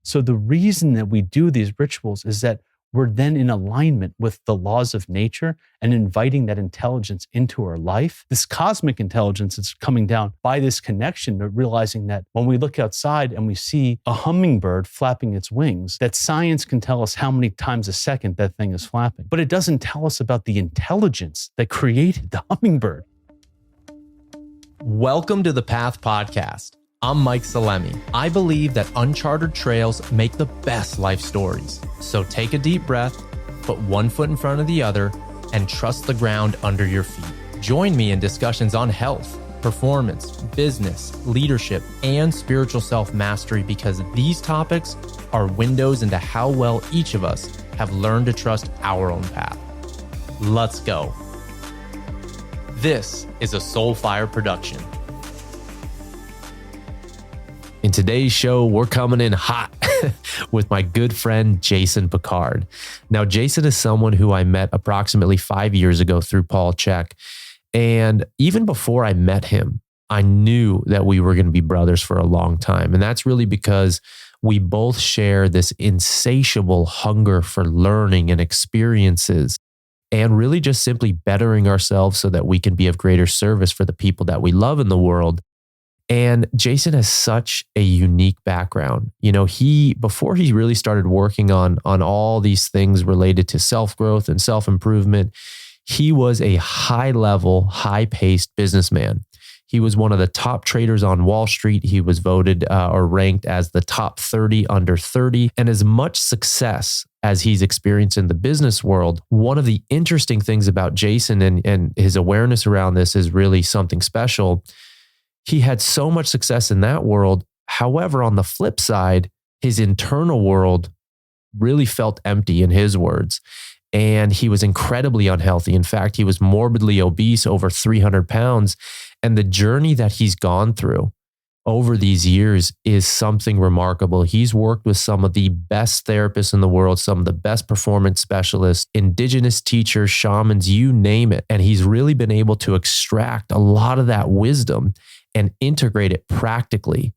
So the reason that we do these rituals is that we're then in alignment with the laws of nature and inviting that intelligence into our life. This cosmic intelligence is coming down by this connection, but realizing that when we look outside and we see a hummingbird flapping its wings, that science can tell us how many times a second that thing is flapping. But it doesn't tell us about the intelligence that created the hummingbird. Welcome to the Path Podcast. I'm Mike Salemi. I believe that uncharted trails make the best life stories. So take a deep breath, put one foot in front of the other, and trust the ground under your feet. Join me in discussions on health, performance, business, leadership, and spiritual self-mastery, because these topics are windows into how well each of us have learned to trust our own path. Let's go. This is a Soulfire production. In today's show, we're coming in hot with my good friend, Jason Picard. Now, Jason is someone who I met approximately 5 years ago through Paul Chek. And even before I met him, I knew that we were going to be brothers for a long time. And that's really because we both share this insatiable hunger for learning and experiences and really just simply bettering ourselves so that we can be of greater service for the people that we love in the world. And Jason has such a unique background. You know, before he really started working on all these things related to self-growth and self-improvement, he was a high-level, high-paced businessman. He was one of the top traders on Wall Street. He was voted or ranked as the top 30 under 30. And as much success as he's experienced in the business world, one of the interesting things about Jason and his awareness around this is really something special. He had so much success in that world. However, on the flip side, his internal world really felt empty, in his words. And he was incredibly unhealthy. In fact, he was morbidly obese, over 300 pounds. And the journey that he's gone through over these years is something remarkable. He's worked with some of the best therapists in the world, some of the best performance specialists, indigenous teachers, shamans, you name it. And he's really been able to extract a lot of that wisdom and integrate it practically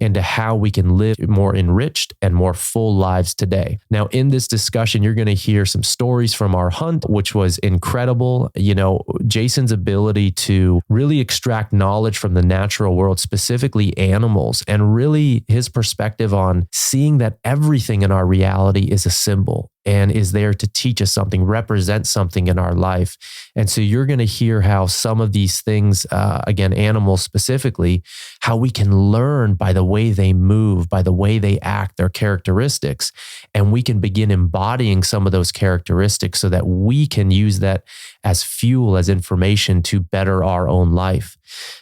into how we can live more enriched and more full lives today. Now, in this discussion, you're going to hear some stories from our hunt, which was incredible. You know, Jason's ability to really extract knowledge from the natural world, specifically animals, and really his perspective on seeing that everything in our reality is a symbol and is there to teach us something, represent something in our life. And so you're going to hear how some of these things, again, animals specifically, how we can learn by the way they move, by the way they act, their characteristics. And we can begin embodying some of those characteristics so that we can use that as fuel, as information to better our own life.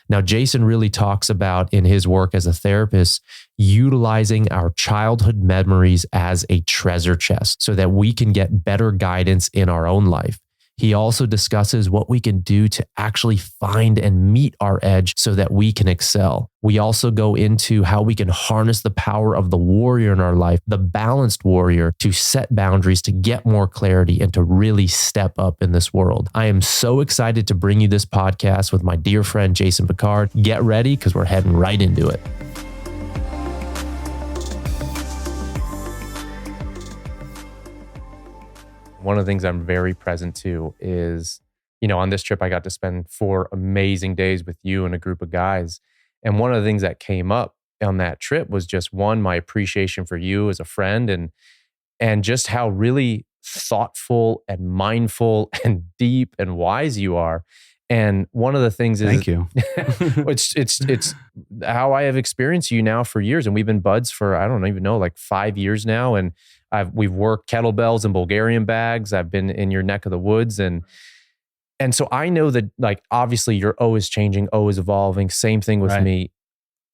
Now, Jason really talks about in his work as a therapist, utilizing our childhood memories as a treasure chest so that we can get better guidance in our own life. He also discusses what we can do to actually find and meet our edge so that we can excel. We also go into how we can harness the power of the warrior in our life, the balanced warrior, to set boundaries, to get more clarity, and to really step up in this world. I am so excited to bring you this podcast with my dear friend, Jason Picard. Get ready because we're heading right into it. One of the things I'm very present to is, you know, on this trip, I got to spend 4 amazing days with you and a group of guys. And one of the things that came up on that trip was just, one, my appreciation for you as a friend and just how really thoughtful and mindful and deep and wise you are. And one of the things is, thank you. it's how I have experienced you now for years. And we've been buds for, I don't even know, like 5 years now. And we've worked kettlebells and Bulgarian bags. I've been in your neck of the woods. And so I know that, like, obviously you're always changing, always evolving. Same thing with me.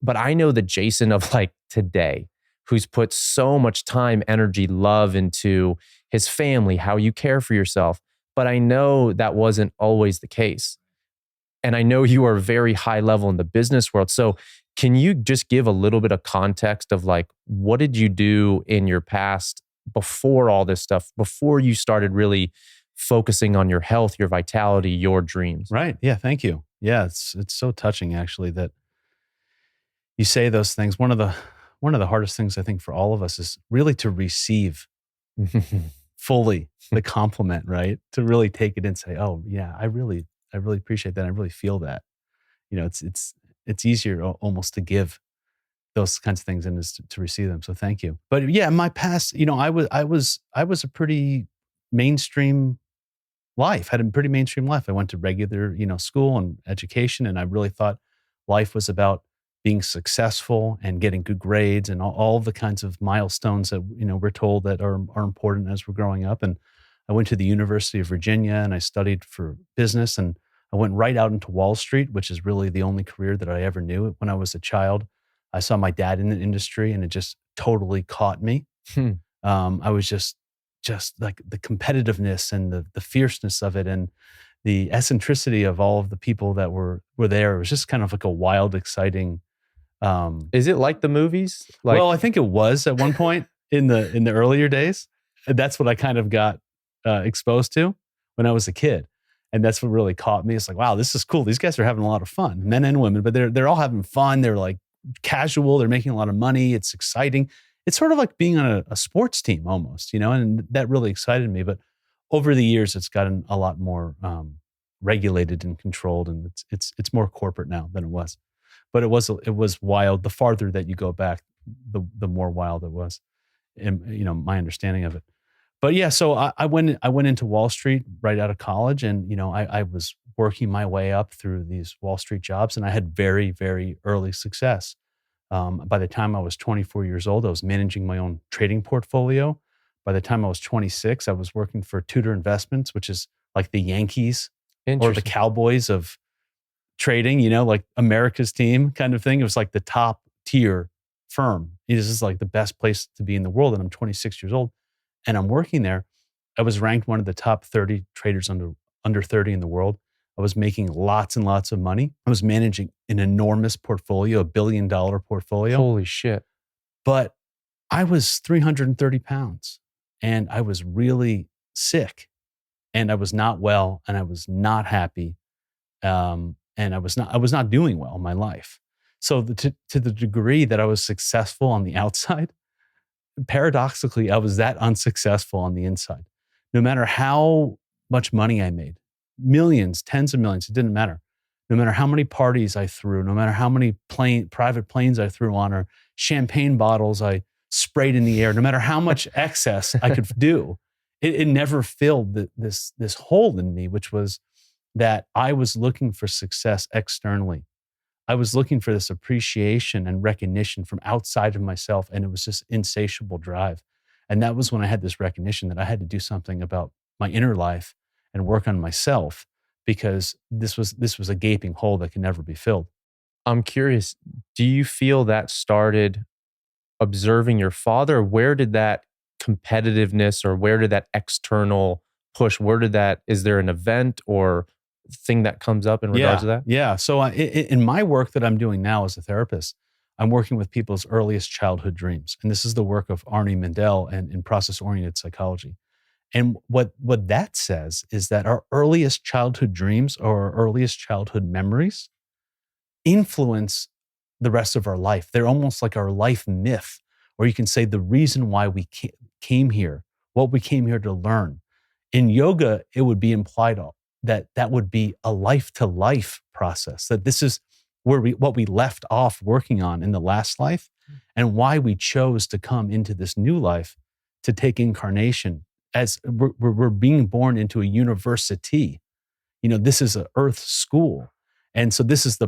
But I know the Jason of like today, who's put so much time, energy, love into his family, how you care for yourself. But I know that wasn't always the case. And I know you are very high level in the business world. So can you just give a little bit of context of like, what did you do in your past before all this stuff, before you started really focusing on your health, your vitality, your dreams? Right. Yeah. Thank you. Yeah. It's so touching actually that you say those things. One of one of the hardest things I think for all of us is really to receive fully the compliment, right? To really take it and say, "Oh, yeah, I really appreciate that. I really feel that." It's easier almost to give those kinds of things than it is to receive them. So thank you. But yeah, in my past, I was a pretty mainstream life, had a pretty mainstream life. I went to regular, school and education, and I really thought life was about being successful and getting good grades and all the kinds of milestones that, we're told that are important as we're growing up. And I went to the University of Virginia and I studied for business, and I went right out into Wall Street, which is really the only career that I ever knew. When I was a child, I saw my dad in the industry and it just totally caught me. Hmm. I was just like the competitiveness and the fierceness of it and the eccentricity of all of the people that were there. It was just kind of like a wild, exciting. Is it like the movies? Well, I think it was at one point in the earlier days. That's what I kind of got exposed to when I was a kid, and that's what really caught me. It's like, wow, this is cool. These guys are having a lot of fun, men and women, but they're all having fun. They're like casual. They're making a lot of money. It's exciting. It's sort of like being on a sports team almost, and that really excited me. But over the years, it's gotten a lot more regulated and controlled, and it's more corporate now than it was. But it was wild. The farther that you go back, the more wild it was, in my understanding of it. But yeah, so I went into Wall Street right out of college, and I was working my way up through these Wall Street jobs, and I had very, very early success. By the time I was 24 years old, I was managing my own trading portfolio. By the time I was 26, I was working for Tudor Investments, which is like the Yankees or the Cowboys of trading, like America's team kind of thing. It was like the top tier firm. This is like the best place to be in the world. And I'm 26 years old and I'm working there. I was ranked one of the top 30 traders under 30 in the world. I was making lots and lots of money. I was managing an enormous portfolio, $1 billion portfolio. Holy shit. But I was 330 pounds and I was really sick and I was not well and I was not happy. And I was not doing well in my life. So to the degree that I was successful on the outside, paradoxically, I was that unsuccessful on the inside. No matter how much money I made, millions, tens of millions, it didn't matter. No matter how many parties I threw, no matter how many private planes I threw on, or champagne bottles I sprayed in the air, no matter how much excess I could do, it never filled this hole in me, which was that I was looking for success externally. I was looking for this appreciation and recognition from outside of myself, and it was just insatiable drive. And that was when I had this recognition that I had to do something about my inner life and work on myself, because this was a gaping hole that can never be filled. I'm curious, do you feel that started observing your father? Where did that competitiveness, or where did that external push, is there an event or thing that comes up in regards to that? Yeah. So in my work that I'm doing now as a therapist, I'm working with people's earliest childhood dreams. And this is the work of Arnie Mindell and in process-oriented psychology. And what that says is that our earliest childhood dreams or our earliest childhood memories influence the rest of our life. They're almost like our life myth, or you can say the reason why we came here, what we came here to learn. In yoga, it would be implied that would be a life-to-life process, that this is what we left off working on in the last life and why we chose to come into this new life to take incarnation as we're being born into a university. This is an earth school. And so this is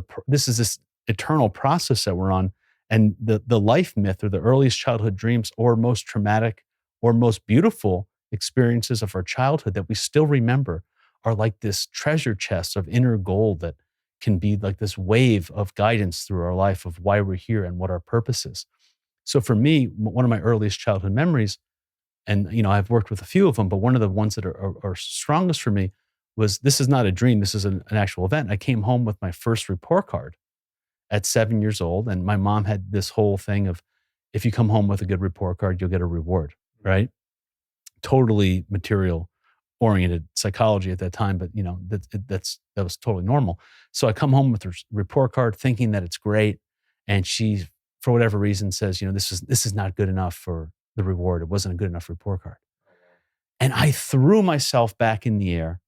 this eternal process that we're on. And the life myth, or the earliest childhood dreams, or most traumatic or most beautiful experiences of our childhood that we still remember, are like this treasure chest of inner gold that can be like this wave of guidance through our life of why we're here and what our purpose is. So for me, one of my earliest childhood memories, and I've worked with a few of them, but one of the ones that are strongest for me was, this is not a dream, this is an actual event. I came home with my first report card at 7 years old, and my mom had this whole thing of, if you come home with a good report card, you'll get a reward, right? Totally material oriented psychology at that time, but that was totally normal. So I come home with her report card thinking that it's great, and she for whatever reason says, this is not good enough for the reward. It wasn't a good enough report card. And I threw myself back in the air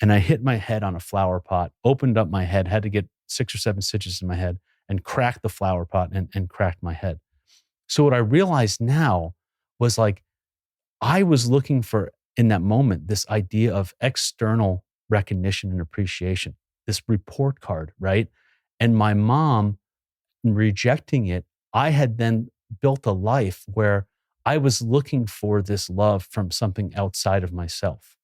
and I hit my head on a flower pot, opened up my head, had to get 6 or 7 stitches in my head and cracked the flower pot and cracked my head. So what I realized now was like, I was looking for, in that moment, this idea of external recognition and appreciation, this report card, right? And my mom rejecting it, I had then built a life where I was looking for this love from something outside of myself.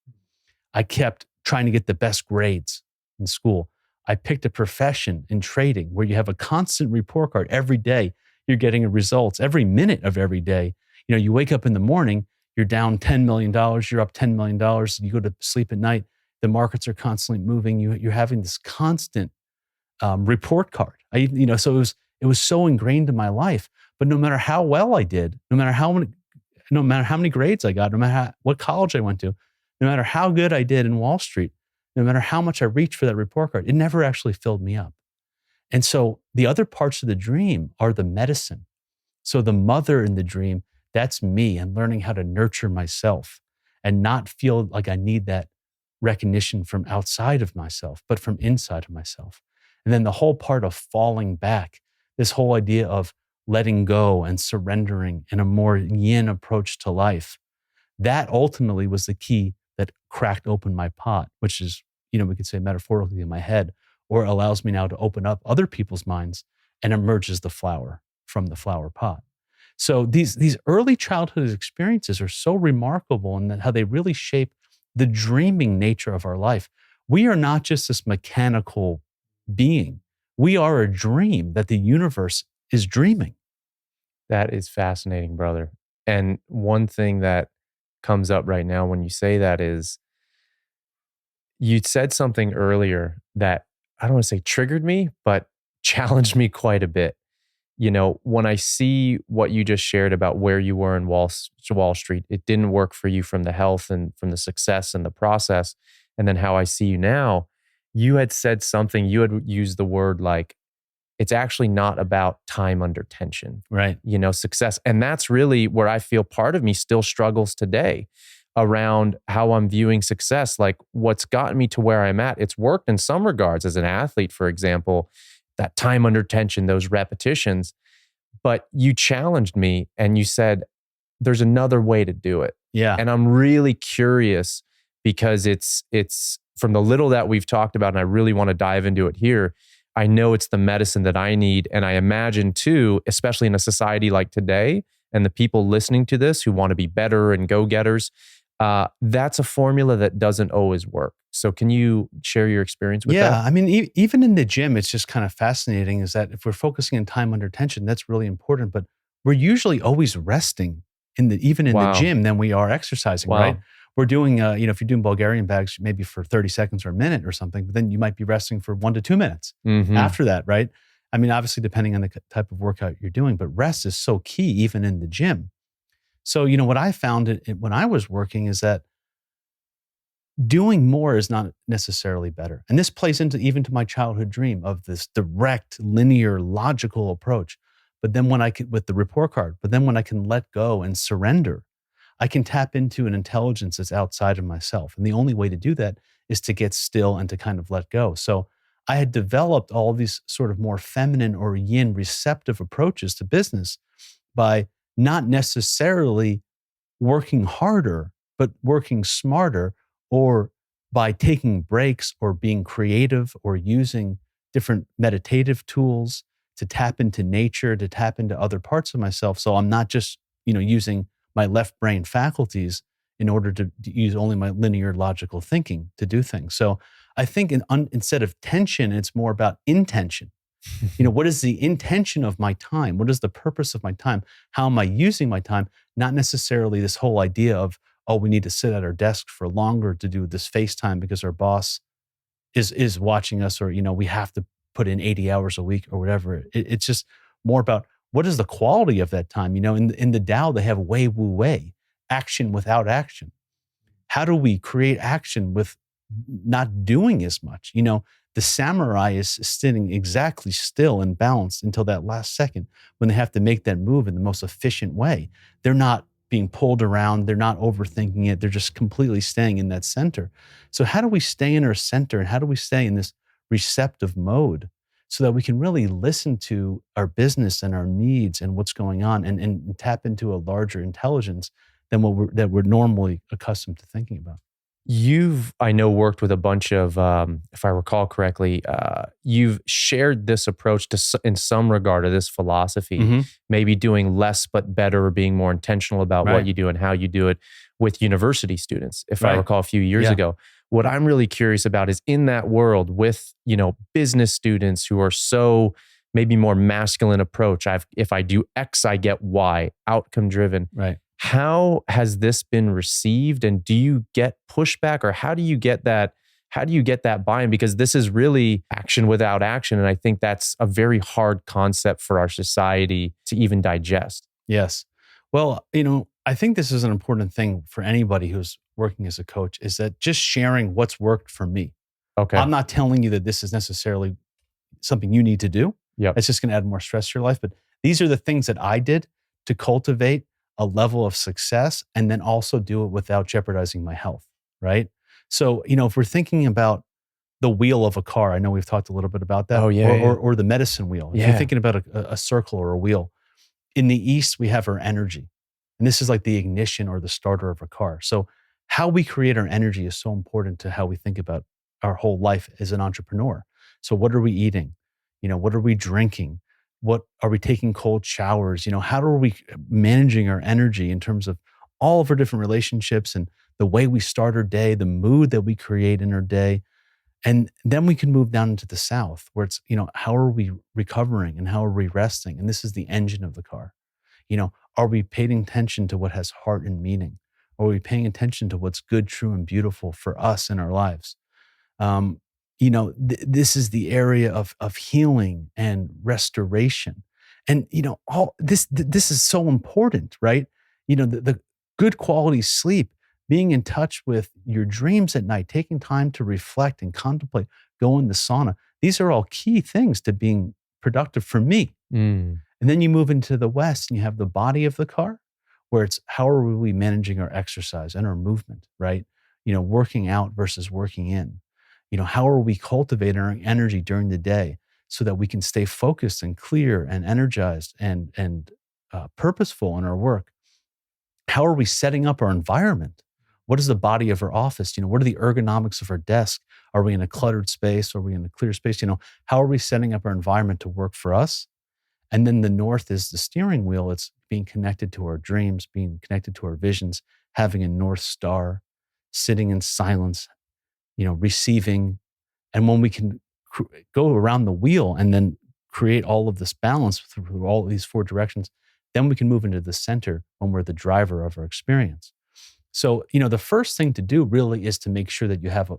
I kept trying to get the best grades in school. I picked a profession in trading where you have a constant report card every day. You're getting results every minute of every day. You wake up in the morning, you're down $10 million, you're up $10 million. You go to sleep at night, the markets are constantly moving. You're having this constant report card. So it was so ingrained in my life. But no matter how well I did, no matter how many grades I got, no matter what college I went to, no matter how good I did in Wall Street, no matter how much I reached for that report card, it never actually filled me up. And so the other parts of the dream are the medicine. So the mother in the dream, that's me, and learning how to nurture myself and not feel like I need that recognition from outside of myself, but from inside of myself. And then the whole part of falling back, this whole idea of letting go and surrendering and a more yin approach to life, that ultimately was the key that cracked open my pot, which is, we could say metaphorically in my head, or allows me now to open up other people's minds and emerges the flower from the flower pot. So these early childhood experiences are so remarkable in that how they really shape the dreaming nature of our life. We are not just this mechanical being. We are a dream that the universe is dreaming. That is fascinating, brother. And one thing that comes up right now when you say that is, you said something earlier that I don't want to say triggered me, but challenged me quite a bit. When I see what you just shared about where you were in Wall Street, it didn't work for you from the health and from the success and the process. And then how I see you now, you had said something, you had used the word like, it's actually not about time under tension, right? Success. And that's really where I feel part of me still struggles today around how I'm viewing success. Like, what's gotten me to where I'm at, it's worked in some regards as an athlete, for example, that time under tension, those repetitions. But you challenged me and you said, there's another way to do it. Yeah. And I'm really curious because it's from the little that we've talked about, and I really want to dive into it here. I know it's the medicine that I need. And I imagine too, especially in a society like today, and the people listening to this who want to be better and go-getters, that's a formula that doesn't always work. So can you share your experience with that? Yeah, I mean, even in the gym, it's just kind of fascinating is that if we're focusing on time under tension, that's really important. But we're usually always resting even in the gym than we are exercising, right? We're doing, if you're doing Bulgarian bags, maybe for 30 seconds or a minute or something, but then you might be resting for 1 to 2 minutes after that, right? I mean, obviously, depending on the type of workout you're doing, but rest is so key even in the gym. So, what I found when I was working is that doing more is not necessarily better. And this plays into even to my childhood dream of this direct, linear, logical approach. But then with the report card, but then when I can let go and surrender, I can tap into an intelligence that's outside of myself. And the only way to do that is to get still and to kind of let go. So I had developed all these sort of more feminine or yin receptive approaches to business by not necessarily working harder, but working smarter, or by taking breaks or being creative or using different meditative tools to tap into nature, to tap into other parts of myself. So I'm not just, using my left brain faculties in order to use only my linear logical thinking to do things. So I think instead of tension, it's more about intention. What is the intention of my time? What is the purpose of my time? How am I using my time? Not necessarily this whole idea of, we need to sit at our desk for longer to do this FaceTime because our boss is watching us, or, we have to put in 80 hours a week or whatever. It's just more about what is the quality of that time? In the Tao, they have wei wu wei, action without action. How do we create action with not doing as much? The samurai is sitting exactly still and balanced until that last second when they have to make that move in the most efficient way. They're not being pulled around. They're not overthinking it. They're just completely staying in that center. So how do we stay in our center, and how do we stay in this receptive mode so that we can really listen to our business and our needs and what's going on, and tap into a larger intelligence than that we're normally accustomed to thinking about? You've, I know, worked with a bunch of, if I recall correctly, you've shared this approach in some regard, of this philosophy, maybe doing less but better, or being more intentional about what you do and how you do it with university students, if I recall a few years ago. What I'm really curious about is, in that world with, business students who are so maybe more masculine approach, if I do X, I get Y, outcome driven. Right. How has this been received, and do you get pushback, or how do you get that? How do you get that buy-in? Because this is really action without action, and I think that's a very hard concept for our society to even digest. Yes. Well, I think this is an important thing for anybody who's working as a coach, is that just sharing what's worked for me. Okay. I'm not telling you that this is necessarily something you need to do. Yep. It's just going to add more stress to your life. But these are the things that I did to cultivate a level of success, and then also do it without jeopardizing my health, right? So, if we're thinking about the wheel of a car, I know we've talked a little bit about that, or the medicine wheel. If you're thinking about a circle or a wheel, in the East, we have our energy. And this is like the ignition or the starter of a car. So how we create our energy is so important to how we think about our whole life as an entrepreneur. So what are we eating? What are we drinking? What are we taking cold showers? How are we managing our energy in terms of all of our different relationships, and the way we start our day, the mood that we create in our day? And then we can move down into the South, where it's, how are we recovering and how are we resting? And this is the engine of the car. Are we paying attention to what has heart and meaning? Are we paying attention to what's good, true, and beautiful for us in our lives? This is the area of healing and restoration. And, all this is so important, right? The good quality sleep, being in touch with your dreams at night, taking time to reflect and contemplate, go in the sauna. These are all key things to being productive for me. And then you move into the West and you have the body of the car, where it's how are we managing our exercise and our movement, right? Working out versus working in. How are we cultivating our energy during the day so that we can stay focused and clear and energized and purposeful in our work? How are we setting up our environment? What is the body of our office? What are the ergonomics of our desk? Are we in a cluttered space? Are we in a clear space? How are we setting up our environment to work for us? And then the North is the steering wheel. It's being connected to our dreams, being connected to our visions, having a North Star, sitting in silence, receiving. And when we can go around the wheel and then create all of this balance through all of these four directions, then we can move into the center when we're the driver of our experience. So, the first thing to do really is to make sure that you have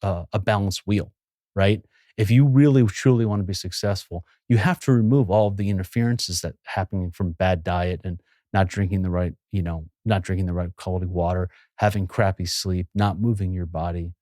a balanced wheel, right? If you really truly want to be successful, you have to remove all of the interferences that happening from bad diet and not drinking the right quality water, having crappy sleep, not moving your body,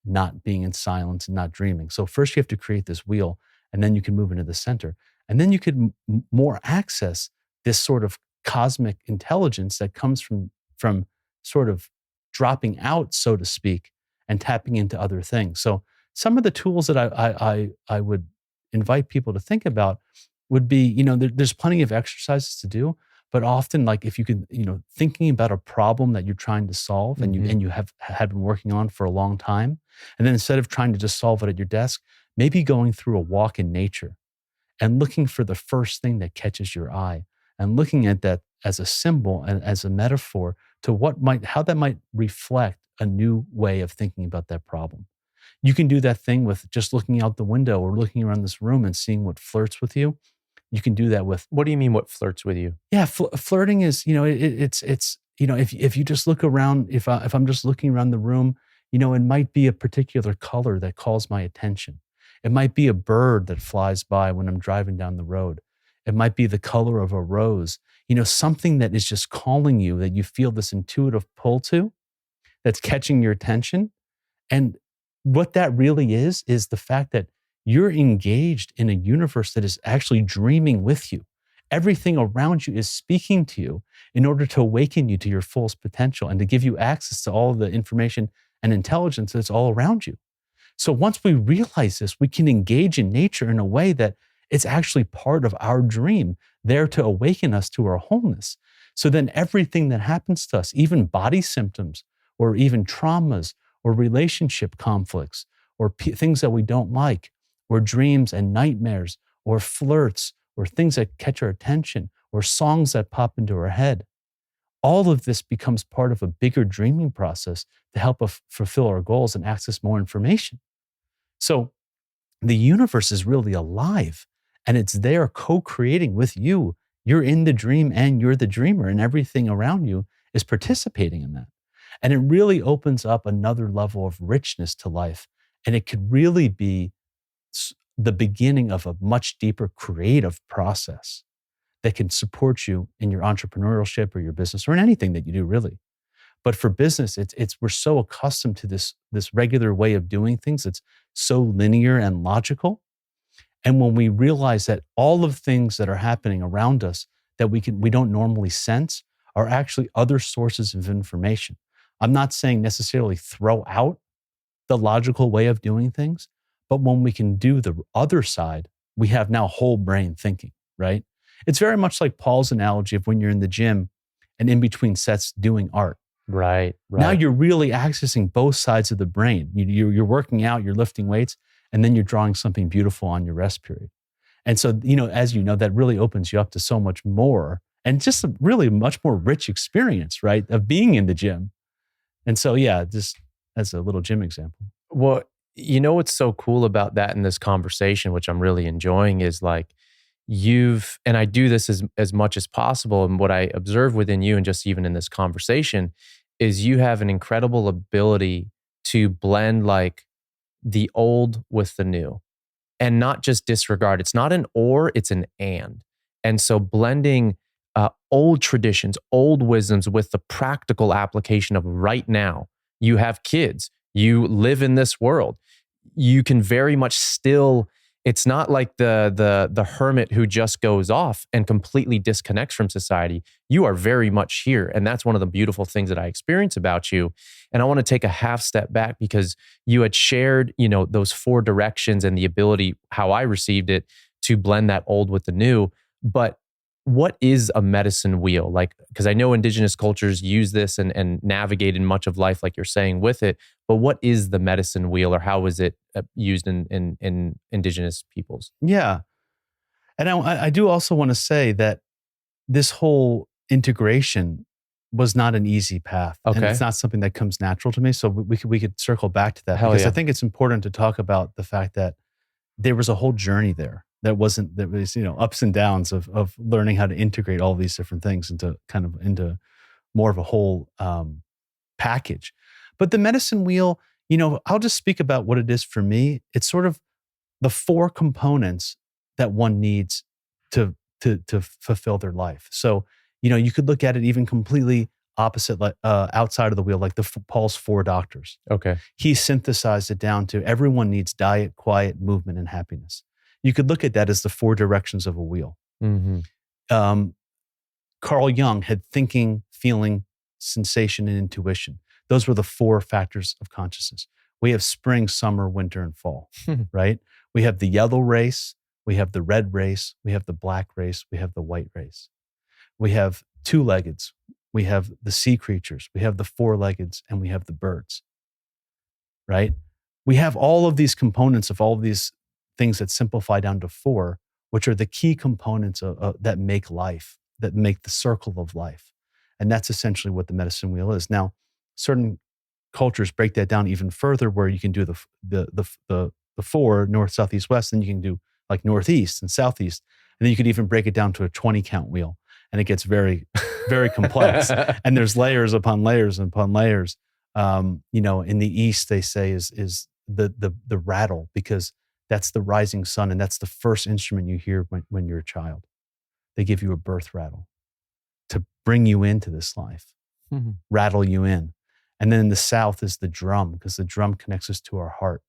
not being in silence, and not dreaming. So first you have to create this wheel, and then you can move into the center. And then you could more access this sort of cosmic intelligence that comes from sort of dropping out, so to speak, and tapping into other things. So some of the tools that I would invite people to think about would be, there's plenty of exercises to do, but often, like, if you can, thinking about a problem that you're trying to solve and you have had been working on for a long time, and then instead of trying to just solve it at your desk, maybe going through a walk in nature and looking for the first thing that catches your eye, and looking at that as a symbol and as a metaphor to how that might reflect a new way of thinking about that problem. You can do that thing with just looking out the window or looking around this room and seeing what flirts with you. You can do that with. What do you mean, what flirts with you? Yeah, flirting is, it's if you just look around, if I'm just looking around the room, it might be a particular color that calls my attention. It might be a bird that flies by when I'm driving down the road. It might be the color of a rose. Something that is just calling you, that you feel this intuitive pull to, that's catching your attention. And what that really is the fact that you're engaged in a universe that is actually dreaming with you. Everything around you is speaking to you in order to awaken you to your fullest potential and to give you access to all the information and intelligence that's all around you. So once we realize this, we can engage in nature in a way that it's actually part of our dream, there to awaken us to our wholeness. So then everything that happens to us, even body symptoms or even traumas or relationship conflicts or things that we don't like, or dreams and nightmares or flirts or things that catch our attention or songs that pop into our head, all of this becomes part of a bigger dreaming process to help us fulfill our goals and access more information. So the universe is really alive and it's there co-creating with you. You're in the dream and you're the dreamer, and everything around you is participating in that. And it really opens up another level of richness to life. And it could really be the beginning of a much deeper creative process that can support you in your entrepreneurship or your business or in anything that you do, really. But for business, it's we're so accustomed to this regular way of doing things. It's so linear and logical. And when we realize that all of things that are happening around us that we don't normally sense are actually other sources of information. I'm not saying necessarily throw out the logical way of doing things, but when we can do the other side, we have now whole brain thinking, right? It's very much like Paul's analogy of when you're in the gym and in between sets doing art. Right. Now you're really accessing both sides of the brain. You're working out, you're lifting weights, and then you're drawing something beautiful on your rest period. And so, as you know, that really opens you up to so much more and just a really much more rich experience, right, of being in the gym. And so, yeah, just as a little gym example. Well, what's so cool about that in this conversation, which I'm really enjoying, is like and I do this as much as possible. And what I observe within you, and just even in this conversation, is you have an incredible ability to blend like the old with the new and not just disregard. It's not an or, it's an and. And so blending old traditions, old wisdoms with the practical application of right now. You have kids, you live in this world. You can very much still, it's not like the hermit who just goes off and completely disconnects from society. You are very much here. And that's one of the beautiful things that I experience about you. And I want to take a half step back because you had shared, those 4 directions and the ability, how I received it, to blend that old with the new. But what is a medicine wheel? Like, because I know indigenous cultures use this and navigate in much of life, like you're saying, with it. But what is the medicine wheel, or how is it used in indigenous peoples? Yeah. And I do also want to say that this whole integration was not an easy path. Okay. And it's not something that comes natural to me. So we could circle back to that. Hell because yeah. I think it's important to talk about the fact that there was a whole journey there. That was, ups and downs of learning how to integrate all these different things into more of a whole package. But the medicine wheel, I'll just speak about what it is for me. It's sort of the 4 components that one needs to fulfill their life. So, you could look at it even completely opposite, like outside of the wheel, like Paul's 4 doctors. Okay. He synthesized it down to everyone needs diet, quiet, movement, and happiness. You could look at that as the 4 directions of a wheel. Mm-hmm. Carl Jung had thinking, feeling, sensation, and intuition. Those were the 4 factors of consciousness. We have spring, summer, winter, and fall, right? We have the yellow race, we have the red race, we have the black race, we have the white race. We have 2-leggeds, we have the sea creatures, we have the 4-leggeds, and we have the birds, right? We have all of these components of all of these things that simplify down to 4, which are the key components that make life, that make the circle of life. And that's essentially what the medicine wheel is. Now, certain cultures break that down even further, where you can do the 4, north, south, east, west, and you can do like northeast and southeast. And then you could even break it down to a 20 count wheel. And it gets very, very complex. And there's layers upon layers upon layers. In the East, they say is the rattle, because that's the rising sun. And that's the first instrument you hear when you're a child. They give you a birth rattle to bring you into this life, rattle you in. And then in the South is the drum, because the drum connects us to our heart.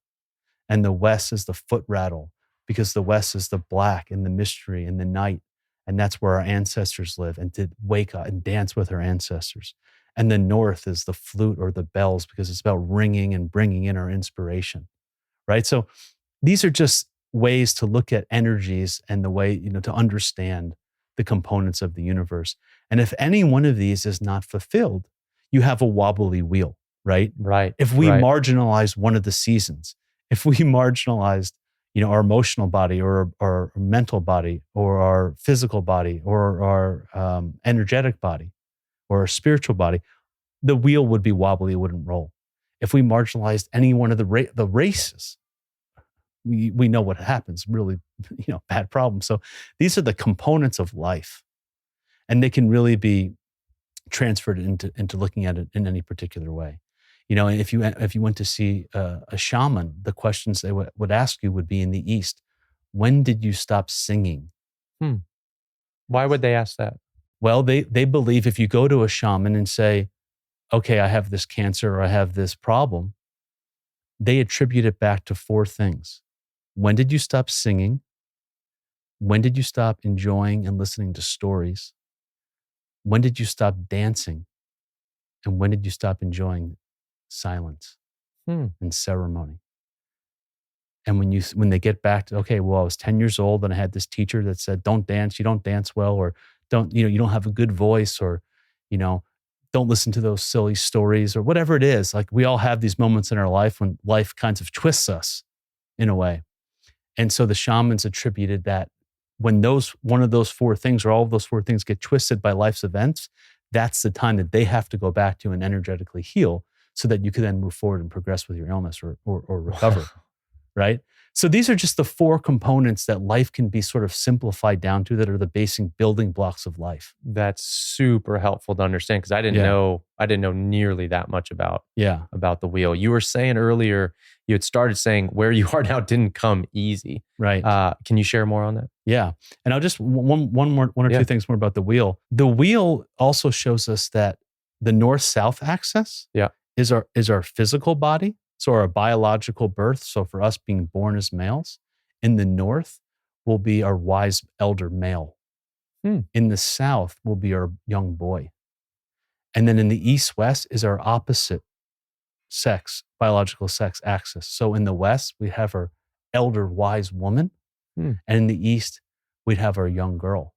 And the west is the foot rattle, because the west is the black and the mystery and the night. And that's where our ancestors live, and to wake up and dance with our ancestors. And the north is the flute or the bells, because it's about ringing and bringing in our inspiration, right? So these are just ways to look at energies and the way, to understand the components of the universe. And if any one of these is not fulfilled, you have a wobbly wheel, right? Right. If we right. marginalize one of the seasons, if we marginalized, our emotional body or our mental body or our physical body or our energetic body or our spiritual body, the wheel would be wobbly, it wouldn't roll. If we marginalized any one of the races, we know what happens, really, bad problems. So these are the components of life, and they can really be transferred into looking at it in any particular way. And if you went to see a shaman, the questions they would ask you would be in the East: when did you stop singing? Why would they ask that? Well, they believe if you go to a shaman and say, okay, I have this cancer or I have this problem, they attribute it back to 4 things. When did you stop singing? When did you stop enjoying and listening to stories? When did you stop dancing? And when did you stop enjoying silence and ceremony? And when they get back to, okay, well, I was 10 years old and I had this teacher that said, don't dance, you don't dance well, or you don't have a good voice, or, don't listen to those silly stories, or whatever it is. Like, we all have these moments in our life when life kind of twists us in a way. And so the shamans attributed that when one of those 4 things or all of those 4 things get twisted by life's events, that's the time that they have to go back to and energetically heal, so that you can then move forward and progress with your illness or recover. Right? So these are just the 4 components that life can be sort of simplified down to, that are the basic building blocks of life. That's super helpful to understand, because I didn't know nearly that much about the wheel. You were saying earlier, you had started saying where you are now didn't come easy. Right. Can you share more on that? Yeah. And I'll just one or two things more about the wheel. The wheel also shows us that the north-south axis is our physical body. So our biological birth, so for us being born as males, in the north will be our wise elder male. In the south will be our young boy. And then in the east-west is our opposite sex, biological sex axis. So in the west, we have our elder wise woman. And in the east, we'd have our young girl,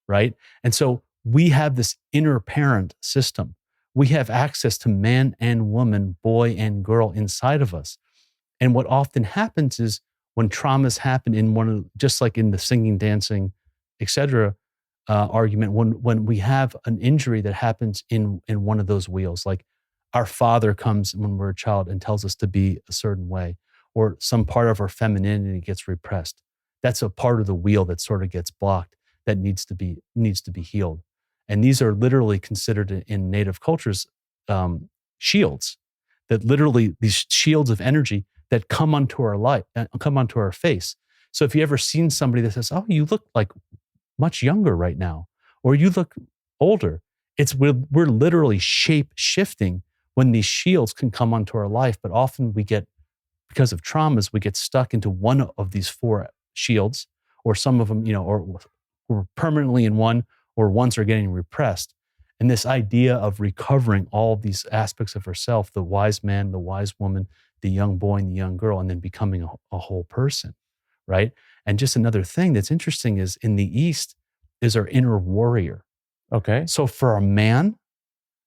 right? And so we have this inner parent system. We have access to man and woman, boy and girl inside of us. And what often happens is when traumas happen just like in the singing, dancing, etc. Argument, when we have an injury that happens in one of those wheels, like our father comes when we're a child and tells us to be a certain way, or some part of our femininity gets repressed. That's a part of the wheel that sort of gets blocked, that needs to be healed. And these are literally considered in Native cultures shields, that literally these shields of energy that come onto our life, come onto our face. So if you ever seen somebody that says, "Oh, you look like much younger right now," or "You look older," we're literally shape shifting when these shields can come onto our life. But often because of traumas, we get stuck into one of these 4 shields, or some of them, or we're permanently in one, or ones are getting repressed. And this idea of recovering all of these aspects of herself, the wise man, the wise woman, the young boy and the young girl, and then becoming a whole person, right? And just another thing that's interesting is in the East is our inner warrior. Okay. So for a man,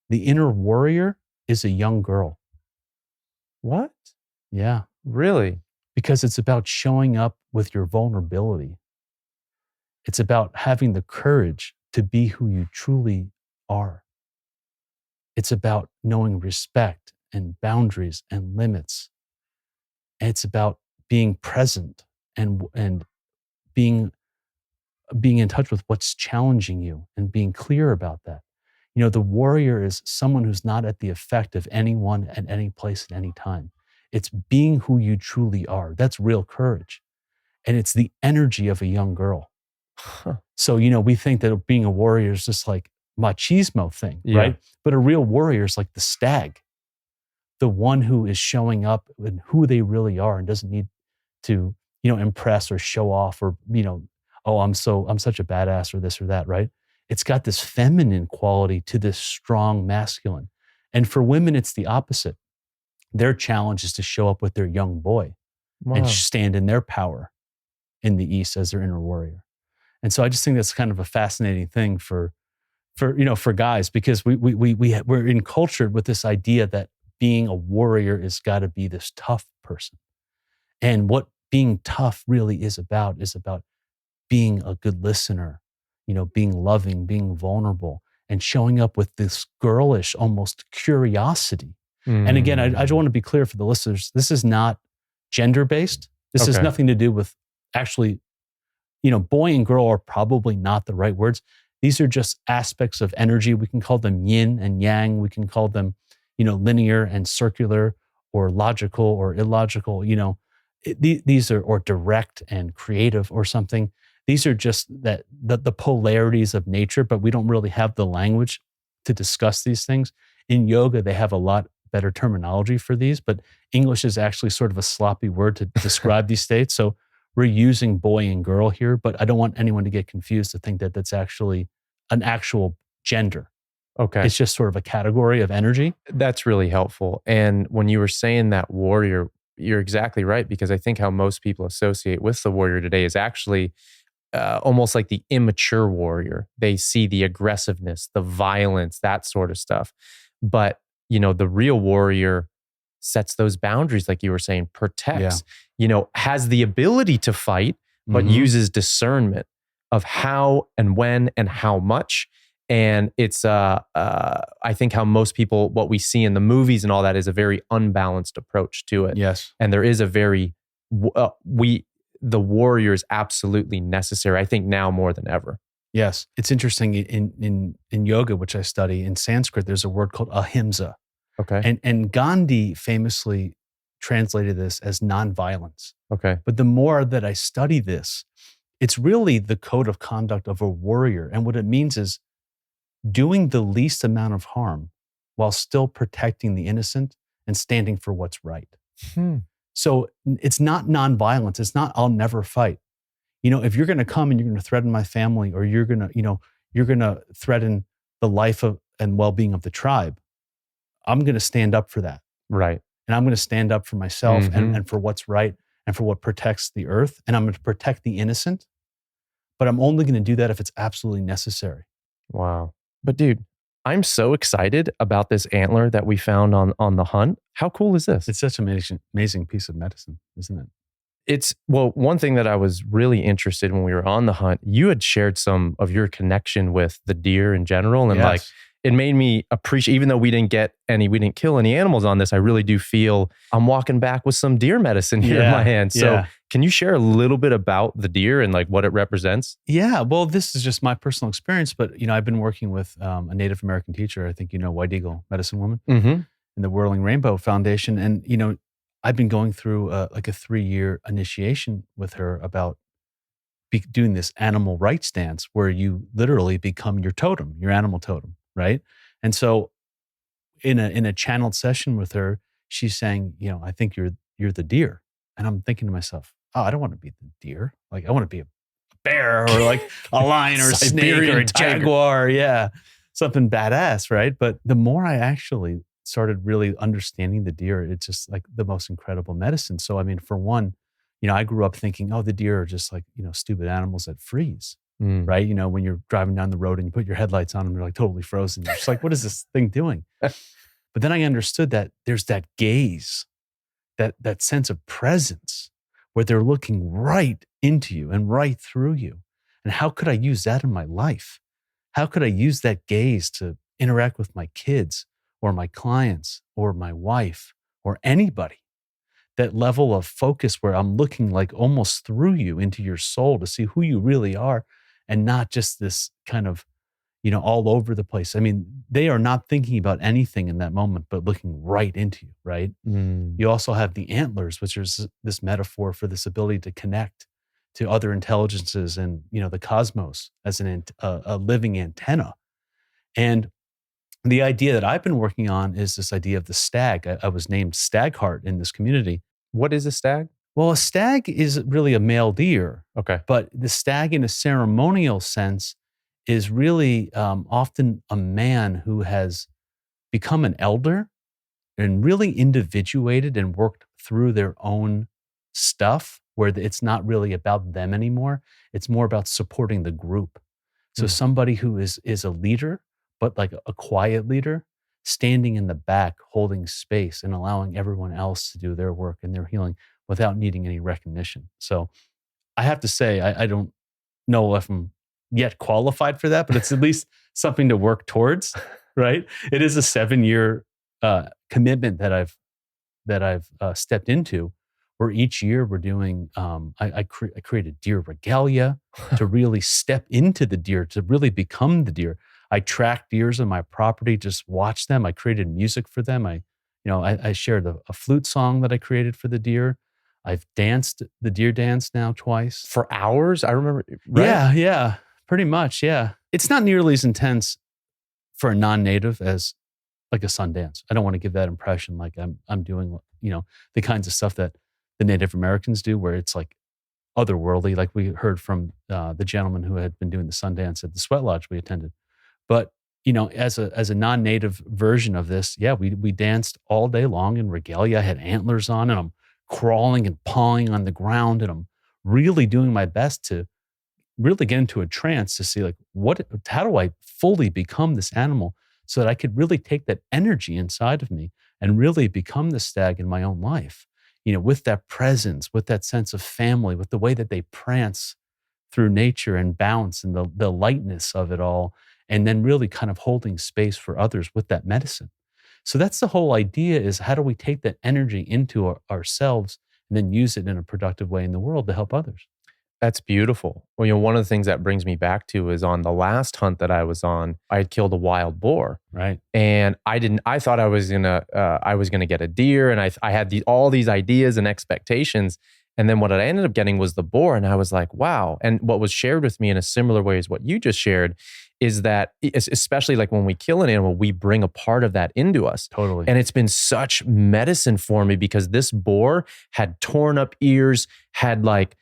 the inner warrior is a young girl. What? Yeah. Really? Because it's about showing up with your vulnerability. It's about having the courage to be who you truly are. It's about knowing respect and boundaries and limits. And it's about being present and being in touch with what's challenging you and being clear about that. The warrior is someone who's not at the effect of anyone at any place at any time. It's being who you truly are. That's real courage. And it's the energy of a young girl. So, we think that being a warrior is just like machismo thing, right? But a real warrior is like the stag. the one who is showing up and who they really are and doesn't need to, impress or show off or, oh, I'm such a badass or this or that, right? It's got this feminine quality to this strong masculine. And for women, it's the opposite. Their challenge is to show up with their young boy and stand in their power in the East as their inner warrior. And so I just think that's kind of a fascinating thing for guys, because we're encultured with this idea that being a warrior is got to be this tough person. And what being tough really is about being a good listener, being loving, being vulnerable, and showing up with this girlish, almost curiosity. And again, I just want to be clear for the listeners, this is not gender-based. This has nothing to do with actually, boy and girl are probably not the right words. These are just aspects of energy. We can call them yin and yang. We can call them, linear and circular, or logical or illogical, these are, or direct and creative or something. These are just the polarities of nature, but we don't really have the language to discuss these things. In yoga, they have a lot better terminology for these, but English is actually sort of a sloppy word to describe these states. So we're using boy and girl here, but I don't want anyone to get confused to think that that's actually an actual gender. Okay. It's just sort of a category of energy. That's really helpful. And when you were saying that warrior, you're exactly right, because I think how most people associate with the warrior today is actually almost like the immature warrior. They see the aggressiveness, the violence, that sort of stuff. But, the real warrior sets those boundaries, like you were saying, protects, has the ability to fight, but uses discernment of how and when and how much. And it's, I think how most people, what we see in the movies and all that is a very unbalanced approach to it. Yes. And there is a very, the warrior is absolutely necessary, I think now more than ever. Yes. It's interesting in yoga, which I study, in Sanskrit, there's a word called ahimsa. Okay. And Gandhi famously translated this as nonviolence. Okay. But the more that I study this, it's really the code of conduct of a warrior. And what it means is doing the least amount of harm while still protecting the innocent and standing for what's right. So it's not nonviolence. It's not, I'll never fight. If you're going to come and you're going to threaten my family, or you're going to threaten the life of and well-being of the tribe, I'm going to stand up for that. Right. And I'm going to stand up for myself and for what's right and for what protects the earth. And I'm going to protect the innocent, but I'm only going to do that if it's absolutely necessary. Wow. But dude, I'm so excited about this antler that we found on the hunt. How cool is this? It's such an amazing piece of medicine, isn't it? One thing that I was really interested in when we were on the hunt, you had shared some of your connection with the deer in general. And Yes. it made me appreciate, even though we didn't kill any animals on this, I really do feel I'm walking back with some deer medicine here in my hand. So can you share a little bit about the deer and what it represents? Yeah, well, this is just my personal experience, but I've been working with a Native American teacher, I think White Eagle Medicine Woman, in the Whirling Rainbow Foundation. And, I've been going through a 3-year initiation with her about doing this animal rights dance where you literally become your totem, your animal totem, right? And so in a channeled session with her, she's saying, I think you're the deer. And I'm thinking to myself, oh, I don't want to be the deer. I want to be a bear or a lion or a snake or a jaguar. Yeah, something badass, right? But the more I actually started really understanding the deer, it's just the most incredible medicine. So, I mean, for one, I grew up thinking, oh, the deer are just stupid animals that freeze, right? When you're driving down the road and you put your headlights on them, they're totally frozen. You're just what is this thing doing? But then I understood that there's that gaze, that sense of presence where they're looking right into you and right through you. And how could I use that in my life? How could I use that gaze to interact with my kids or my clients or my wife or anybody? That level of focus where I'm looking almost through you into your soul to see who you really are, and not just this kind of, all over the place. I mean, they are not thinking about anything in that moment, but looking right into you, right? You also have the antlers, which is this metaphor for this ability to connect to other intelligences and, the cosmos as a living antenna. And The idea that I've been working on is this idea of the stag. I was named Stagheart in this community. What is a stag? Well, a stag is really a male deer, Okay. but the stag in a ceremonial sense is really often a man who has become an elder and really individuated and worked through their own stuff, where it's not really about them anymore. It's more about supporting the group. So somebody who is a leader, but like a quiet leader, standing in the back, holding space and allowing everyone else to do their work and their healing without needing any recognition. So I have to say, I don't know if I'm yet qualified for that, but it's at least something to work towards, right? It is a 7-year commitment that I've stepped into, where each year we're doing, I created deer regalia to really step into the deer, to really become the deer. I track deers on my property, just watch them. I created music for them. I shared a flute song that I created for the deer. I've danced the deer dance now twice. For hours? I remember, right? Yeah, pretty much, yeah. It's not nearly as intense for a non-native as like a sun dance. I don't want to give that impression like I'm doing, the kinds of stuff that the Native Americans do, where it's like otherworldly, like we heard from the gentleman who had been doing the sun dance at the sweat lodge we attended. But as a non-native version of this, yeah, we danced all day long in regalia. I had antlers on, and I'm crawling and pawing on the ground, and I'm really doing my best to really get into a trance to see like how do I fully become this animal, so that I could really take that energy inside of me and really become the stag in my own life, with that presence, with that sense of family, with the way that they prance through nature and bounce, and the lightness of it all, and then really kind of holding space for others with that medicine. So that's the whole idea, is how do we take that energy into ourselves and then use it in a productive way in the world to help others? That's beautiful. Well, one of the things that brings me back to is on the last hunt that I was on, I had killed a wild boar. Right. And I thought I was gonna get a deer, and I had all these ideas and expectations. And then what I ended up getting was the boar. And I was like, wow. And what was shared with me in a similar way as what you just shared is that, especially like when we kill an animal, we bring a part of that into us. Totally. And it's been such medicine for me, because this boar had torn up ears, had like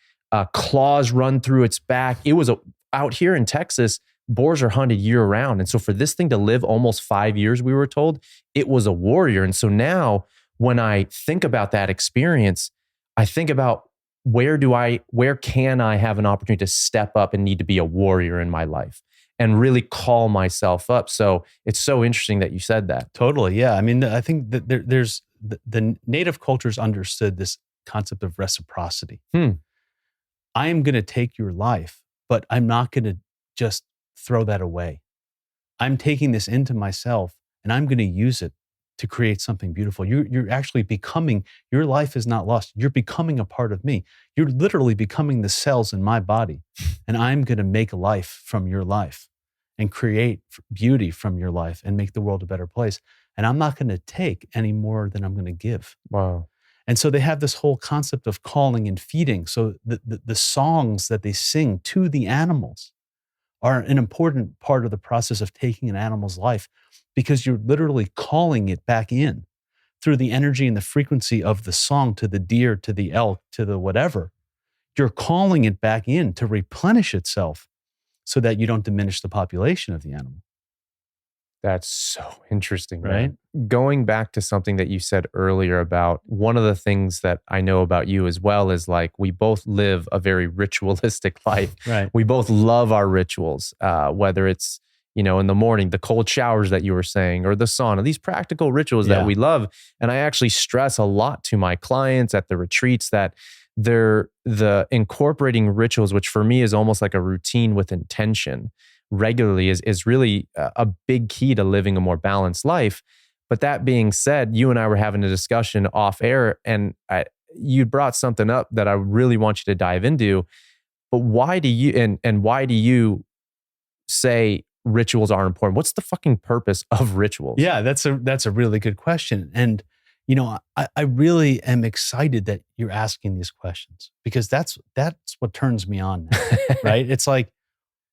claws run through its back. It was out here in Texas, boars are hunted year round. And so for this thing to live almost 5 years, we were told, it was a warrior. And so now when I think about that experience, I think about where can I have an opportunity to step up and need to be a warrior in my life and really call myself up. So it's so interesting that you said that. Totally. Yeah. I mean, I think that there's the native cultures understood this concept of reciprocity. I am going to take your life, but I'm not going to just throw that away. I'm taking this into myself, and I'm going to use it to create something beautiful. You're actually becoming, your life is not lost. You're becoming a part of me. You're literally becoming the cells in my body, and I'm going to make life from your life and create beauty from your life and make the world a better place. And I'm not going to take any more than I'm going to give. Wow. And so they have this whole concept of calling and feeding. So the songs that they sing to the animals are an important part of the process of taking an animal's life, because you're literally calling it back in through the energy and the frequency of the song to the deer, to the elk, to the whatever. You're calling it back in to replenish itself so that you don't diminish the population of the animal. That's so interesting, right? Man. Going back to something that you said earlier about one of the things that I know about you as well is like we both live a very ritualistic life. Right. We both love our rituals, whether it's, in the morning, the cold showers that you were saying, or the sauna, these practical rituals that we love. And I actually stress a lot to my clients at the retreats that they're the incorporating rituals, which for me is almost like a routine with intention regularly is really a big key to living a more balanced life. But that being said, you and I were having a discussion off air, and you brought something up that I really want you to dive into. But why do you and why do you say rituals are important? What's the fucking purpose of rituals? Yeah, that's a really good question. And I really am excited that you're asking these questions, because that's what turns me on now, right? It's like,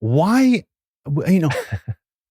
why,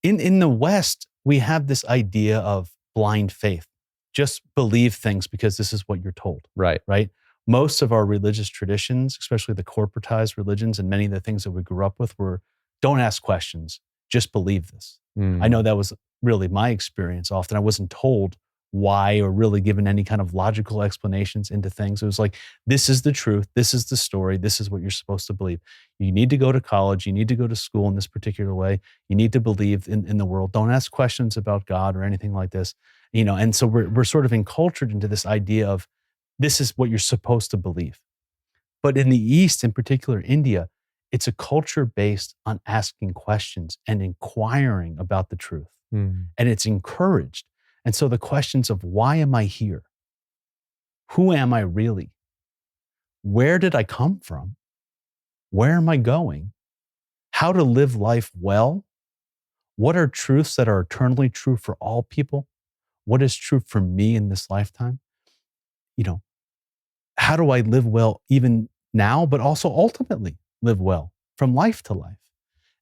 in the West, we have this idea of blind faith. Just believe things because this is what you're told, Right. right? Most of our religious traditions, especially the corporatized religions and many of the things that we grew up with were, don't ask questions, just believe this. I know that was really my experience often. I wasn't told why or really given any kind of logical explanations into things. It was like, this is the truth. This is the story. This is what you're supposed to believe. You need to go to college. You need to go to school in this particular way. You need to believe in the world. Don't ask questions about God or anything like this. And so we're sort of encultured into this idea of this is what you're supposed to believe. But in the East, in particular, India, it's a culture based on asking questions and inquiring about the truth. And it's encouraged. And so the questions of why am I here? Who am I really? Where did I come from? Where am I going? How to live life well? What are truths that are eternally true for all people? What is true for me in this lifetime? How do I live well even now, but also ultimately live well from life to life?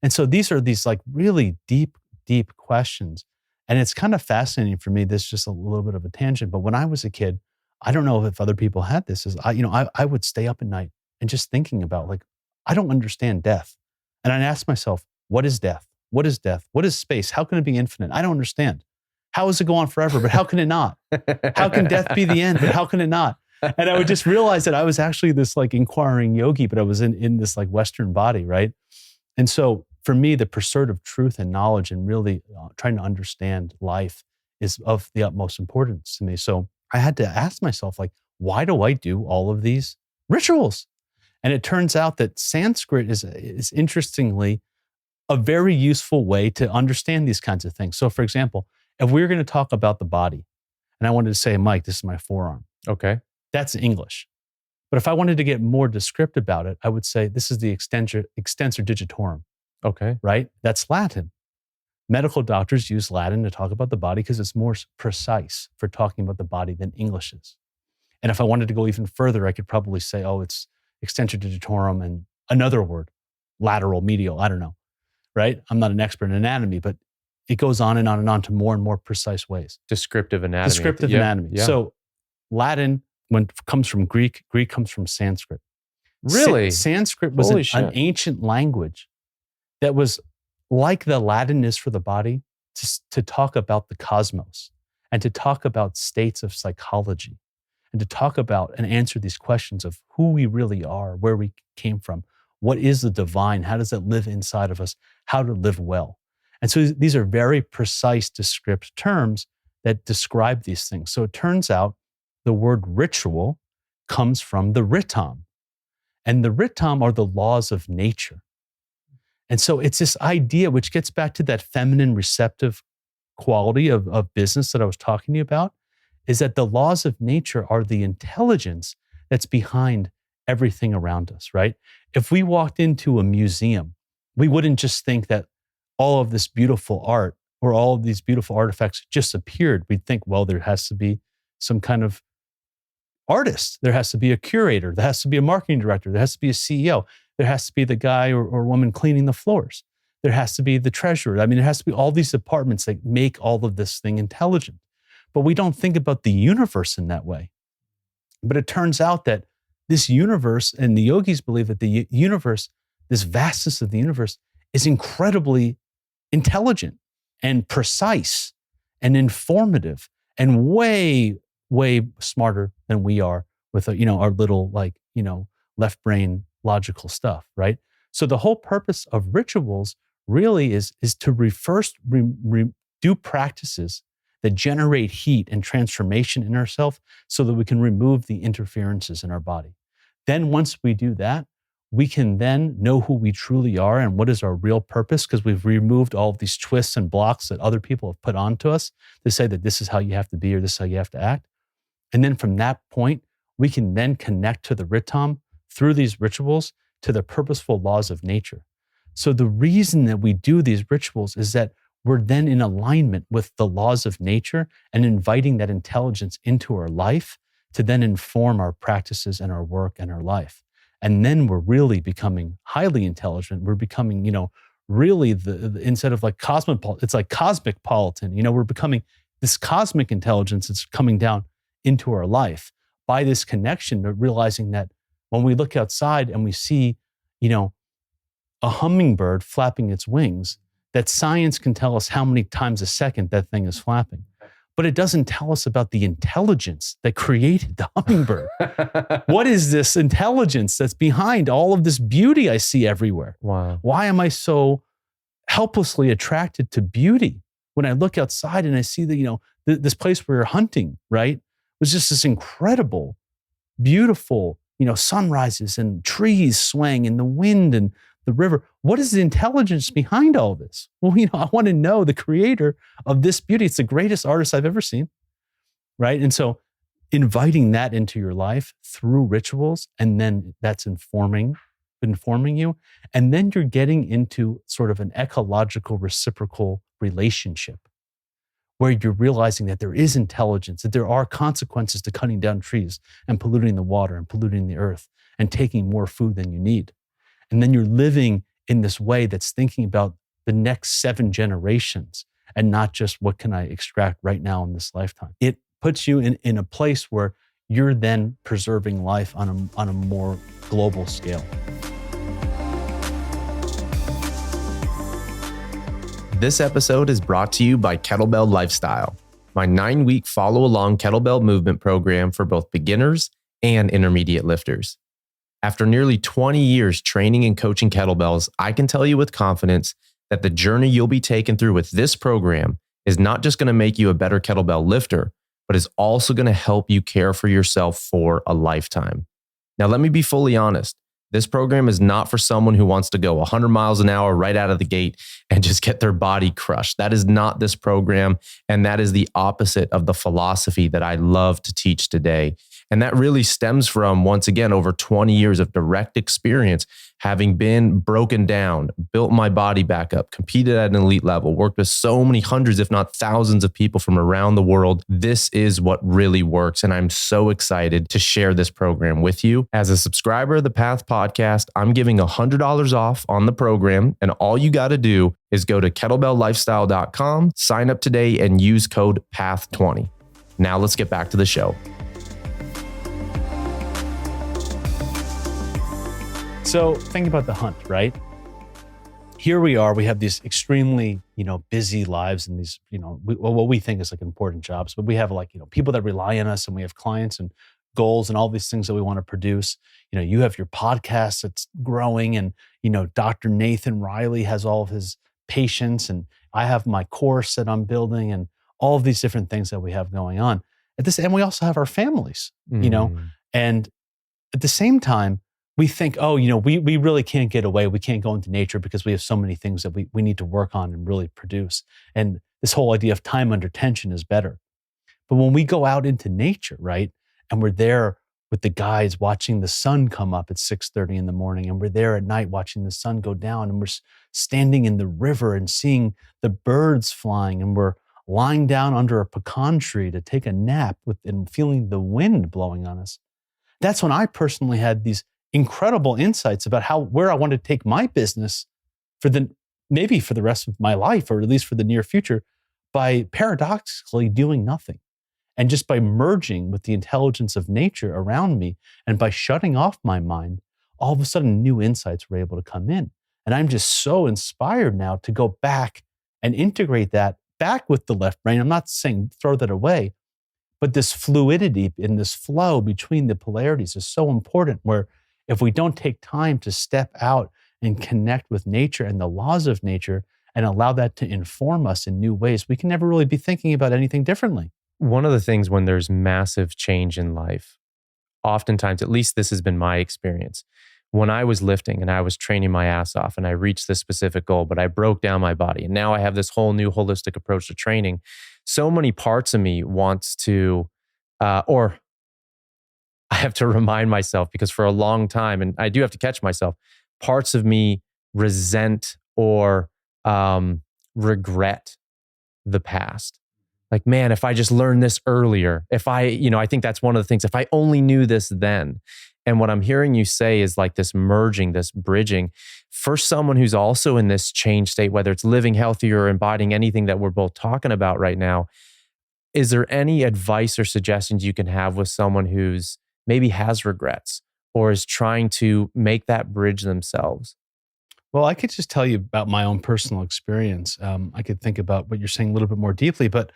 And so these are these like really deep, deep questions. And it's kind of fascinating for me. This is just a little bit of a tangent. But when I was a kid, I don't know if other people had this, is I would stay up at night and just thinking about like, I don't understand death. And I'd ask myself, what is death? What is death? What is space? How can it be infinite? I don't understand. How does it go on forever? But how can it not? How can death be the end? But how can it not? And I would just realize that I was actually this like inquiring yogi, but I was in this like Western body, right? And so for me, the pursuit of truth and knowledge and really trying to understand life is of the utmost importance to me. So I had to ask myself, like, why do I do all of these rituals? And it turns out that Sanskrit is interestingly a very useful way to understand these kinds of things. So for example, if we were going to talk about the body, and I wanted to say, Mike, this is my forearm. Okay. That's English. But if I wanted to get more descriptive about it, I would say this is the extensor digitorum. Okay. Right? That's Latin. Medical doctors use Latin to talk about the body because it's more precise for talking about the body than English is. And if I wanted to go even further, I could probably say, oh, it's extensor digitorum and another word, lateral, medial, I don't know, right? I'm not an expert in anatomy, but it goes on and on and on to more and more precise ways. Descriptive anatomy. Descriptive anatomy. Yeah. So Latin comes from Greek, Greek comes from Sanskrit. Really? Sanskrit was an ancient language that was like the Latin is for the body to talk about the cosmos and to talk about states of psychology and to talk about and answer these questions of who we really are, where we came from, what is the divine, how does it live inside of us, how to live well. And so these are very precise, descriptive terms that describe these things. So it turns out the word ritual comes from the ritam. And the ritam are the laws of nature. And so it's this idea, which gets back to that feminine receptive quality of business that I was talking to you about, is that the laws of nature are the intelligence that's behind everything around us, right? If we walked into a museum, we wouldn't just think that all of this beautiful art or all of these beautiful artifacts just appeared. We'd think, well, there has to be some kind of artist. There has to be a curator. There has to be a marketing director. There has to be a CEO. There has to be the guy or woman cleaning the floors. There has to be the treasurer. I mean, there has to be all these departments that make all of this thing intelligent. But we don't think about the universe in that way. But it turns out that this universe, and the yogis believe that the universe, this vastness of the universe, is incredibly intelligent and precise and informative and way, way smarter than we are with our little left brain logical stuff, right? So the whole purpose of rituals really is to first do practices that generate heat and transformation in ourselves so that we can remove the interferences in our body. Then once we do that, we can then know who we truly are and what is our real purpose, because we've removed all of these twists and blocks that other people have put onto us to say that this is how you have to be or this is how you have to act. And then from that point, we can then connect to the ritam through these rituals to the purposeful laws of nature. So the reason that we do these rituals is that we're then in alignment with the laws of nature and inviting that intelligence into our life to then inform our practices and our work and our life. And then we're really becoming highly intelligent. We're becoming, really instead of like it's like cosmic-politan. We're becoming this cosmic intelligence that's coming down into our life by this connection, but realizing that when we look outside and we see, a hummingbird flapping its wings, that science can tell us how many times a second that thing is flapping. But it doesn't tell us about the intelligence that created the hummingbird. What is this intelligence that's behind all of this beauty I see everywhere? Wow. Why am I so helplessly attracted to beauty when I look outside and I see that, this place where you're hunting, right? Was just this incredible, beautiful, sunrises and trees swaying in the wind and the river. What is the intelligence behind all this? Well, I want to know the creator of this beauty. It's the greatest artist I've ever seen, right? And so inviting that into your life through rituals, and then that's informing you. And then you're getting into sort of an ecological reciprocal relationship where you're realizing that there is intelligence, that there are consequences to cutting down trees and polluting the water and polluting the earth and taking more food than you need. And then you're living in this way that's thinking about the next 7 generations and not just what can I extract right now in this lifetime. It puts you in a place where you're then preserving life on a more global scale. This episode is brought to you by Kettlebell Lifestyle, my 9-week follow-along kettlebell movement program for both beginners and intermediate lifters. After nearly 20 years training and coaching kettlebells, I can tell you with confidence that the journey you'll be taken through with this program is not just going to make you a better kettlebell lifter, but is also going to help you care for yourself for a lifetime. Now, let me be fully honest. This program is not for someone who wants to go 100 miles an hour right out of the gate and just get their body crushed. That is not this program. And that is the opposite of the philosophy that I love to teach today. And that really stems from, once again, over 20 years of direct experience, having been broken down, built my body back up, competed at an elite level, worked with so many hundreds, if not thousands of people from around the world. This is what really works. And I'm so excited to share this program with you. As a subscriber of the Path Podcast, I'm giving $100 off on the program. And all you got to do is go to kettlebelllifestyle.com, sign up today, and use code PATH20. Now let's get back to the show. So think about the hunt, right? Here we are, we have these extremely, busy lives and these, what we think is like important jobs, but we have people that rely on us and we have clients and goals and all these things that we want to produce. You have your podcast that's growing and, Dr. Nathan Riley has all of his patients and I have my course that I'm building and all of these different things that we have going on. And we also have our families, and at the same time, we think, we really can't get away. We can't go into nature because we have so many things that we need to work on and really produce. And this whole idea of time under tension is better. But when we go out into nature, right, and we're there with the guides watching the sun come up at 6:30 in the morning, and we're there at night watching the sun go down, and we're standing in the river and seeing the birds flying, and we're lying down under a pecan tree to take a nap and feeling the wind blowing on us. That's when I personally had these incredible insights about where I wanted to take my business maybe for the rest of my life, or at least for the near future, by paradoxically doing nothing. And just by merging with the intelligence of nature around me and by shutting off my mind, all of a sudden new insights were able to come in. And I'm just so inspired now to go back and integrate that back with the left brain. I'm not saying throw that away, but this fluidity in this flow between the polarities is so important, where if we don't take time to step out and connect with nature and the laws of nature and allow that to inform us in new ways, we can never really be thinking about anything differently. One of the things when there's massive change in life, oftentimes, at least this has been my experience, when I was lifting and I was training my ass off and I reached this specific goal, but I broke down my body and now I have this whole new holistic approach to training, so many parts of me wants to, or I have to remind myself, because for a long time, and I do have to catch myself, parts of me resent or regret the past. Like, man, if I just learned this earlier, I think that's one of the things, if I only knew this then. And what I'm hearing you say is like this merging, this bridging for someone who's also in this change state, whether it's living healthy or embodying anything that we're both talking about right now. Is there any advice or suggestions you can have with someone who's maybe has regrets or is trying to make that bridge themselves? Well, I could just tell you about my own personal experience. I could think about what you're saying a little bit more deeply, but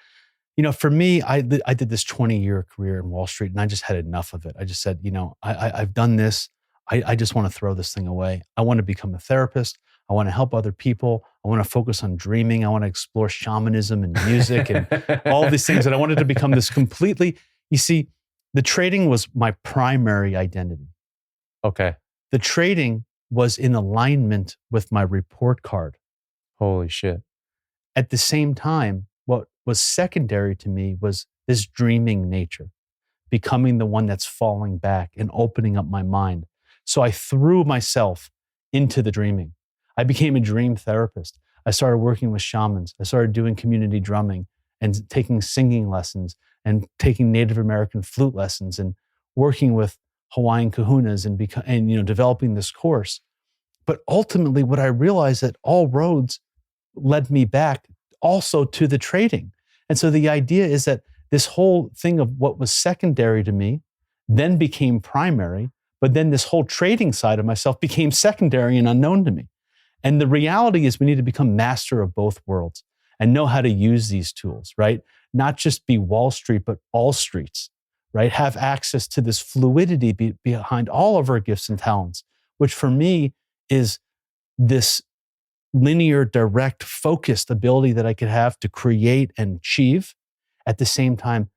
for me, I did this 20-year career in Wall Street, and I just had enough of it. I just said, I've done this. I just want to throw this thing away. I want to become a therapist. I want to help other people. I want to focus on dreaming. I want to explore shamanism and music and all these things. And I wanted to become this completely, you see, the trading was my primary identity. Okay. The trading was in alignment with my report card. Holy shit. At the same time, what was secondary to me was this dreaming nature, becoming the one that's falling back and opening up my mind. So I threw myself into the dreaming. I became a dream therapist. I started working with shamans. I started doing community drumming and taking singing lessons and taking Native American flute lessons and working with Hawaiian kahunas and developing this course. But ultimately, what I realized that all roads led me back also to the trading. And so the idea is that this whole thing of what was secondary to me then became primary, but then this whole trading side of myself became secondary and unknown to me. And the reality is we need to become master of both worlds and know how to use these tools, right? Not just be Wall Street, but all streets, right? Have access to this fluidity behind all of our gifts and talents, which for me is this linear, direct, focused ability that I could have to create and achieve at the same time,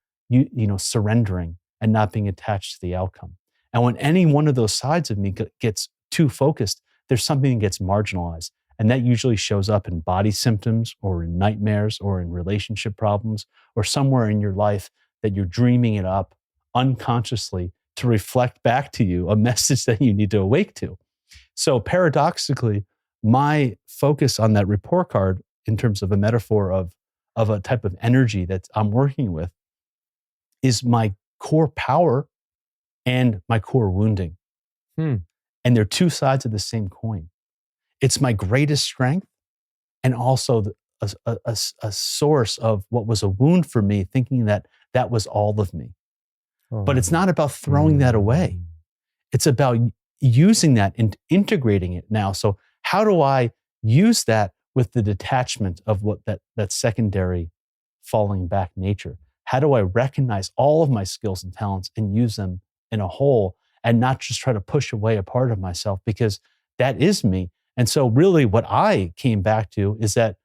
surrendering and not being attached to the outcome. And when any one of those sides of me gets too focused, there's something that gets marginalized. And that usually shows up in body symptoms or in nightmares or in relationship problems or somewhere in your life that you're dreaming it up unconsciously to reflect back to you a message that you need to awake to. So paradoxically, my focus on that report card in terms of a metaphor of a type of energy that I'm working with is my core power and my core wounding. And they're two sides of the same coin. It's my greatest strength and also a source of what was a wound for me, thinking that that was all of me. But it's not about throwing that away. It's about using that and integrating it now. So how do I use that with the detachment of what that secondary falling back nature? How do I recognize all of my skills and talents and use them in a whole and not just try to push away a part of myself, because that is me. And so really what I came back to is that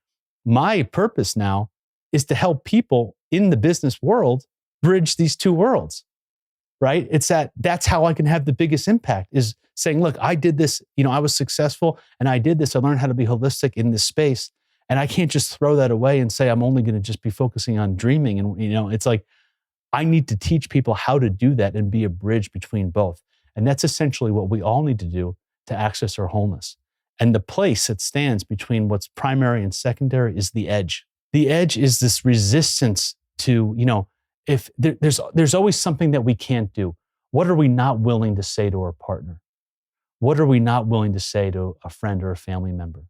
my purpose now is to help people in the business world bridge these two worlds, right? It's that's how I can have the biggest impact, is saying, look, I did this, I was successful and I did this. I learned how to be holistic in this space. And I can't just throw that away and say, I'm only going to just be focusing on dreaming. And, it's like, I need to teach people how to do that and be a bridge between both. And that's essentially what we all need to do to access our wholeness. And the place that stands between what's primary and secondary is the edge. The edge is this resistance to, if there's always something that we can't do. What are we not willing to say to our partner? What are we not willing to say to a friend or a family member?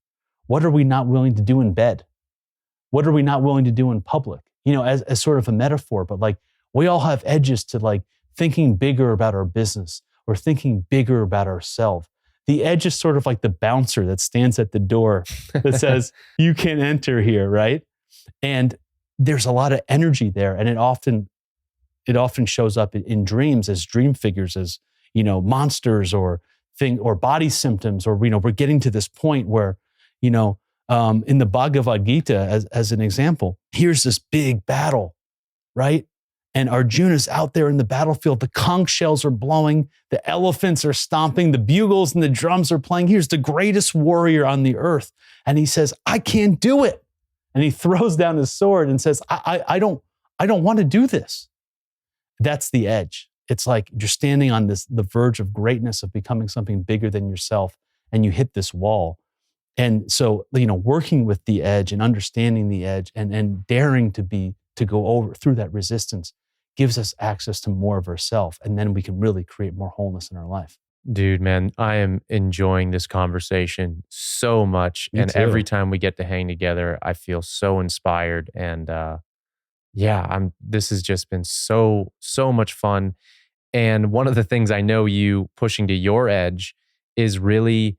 What are we not willing to do in bed? What are we not willing to do in public? As sort of a metaphor, but like we all have edges to like thinking bigger about our business or thinking bigger about ourselves. The edge is sort of like the bouncer that stands at the door that says, you can enter here, right? And there's a lot of energy there. And it often shows up in dreams as dream figures, as, monsters or body symptoms, or, we're getting to this point where, in the Bhagavad Gita, as an example, here's this big battle, right? And Arjuna's out there in the battlefield. The conch shells are blowing. The elephants are stomping. The bugles and the drums are playing. Here's the greatest warrior on the earth. And he says, I can't do it. And he throws down his sword and says, I don't want to do this. That's the edge. It's like you're standing on the verge of greatness, of becoming something bigger than yourself, and you hit this wall. And so, working with the edge and understanding the edge and daring to to go over through that resistance gives us access to more of ourselves. And then we can really create more wholeness in our life. Dude, man, I am enjoying this conversation so much. Me And too. every time we get to hang together, I feel so inspired. And this has just been so much fun. And one of the things I know you pushing to your edge is really,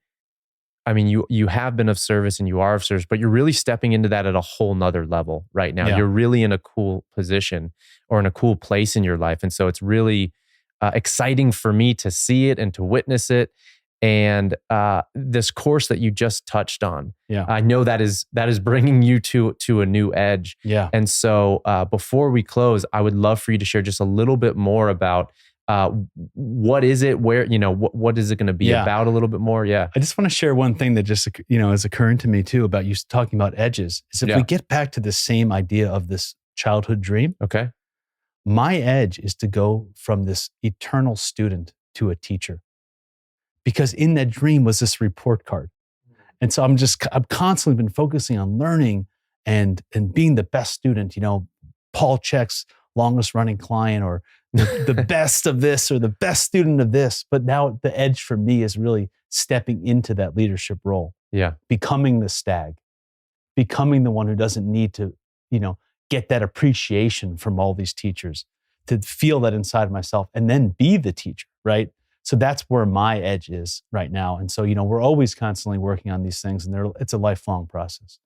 I mean, you have been of service and you are of service, but you're really stepping into that at a whole nother level right now. Yeah. You're really in a cool position or in a cool place in your life. And so it's really exciting for me to see it and to witness it. And this course that you just touched on, I know that is bringing you to a new edge. Yeah. And so before we close, I would love for you to share just a little bit more about what is it, where, what is it going to be about a little bit more? Yeah. I just want to share one thing that just, is occurring to me too about you talking about edges is if we get back to the same idea of this childhood dream. Okay. My edge is to go from this eternal student to a teacher, because in that dream was this report card. And so I've constantly been focusing on learning and being the best student, Paul Check's longest running client, or the best of this, or the best student of this. But now the edge for me is really stepping into that leadership role. Yeah. Becoming the stag, becoming the one who doesn't need to, get that appreciation from all these teachers, to feel that inside of myself and then be the teacher, right? So that's where my edge is right now. And so, we're always constantly working on these things, and it's a lifelong process.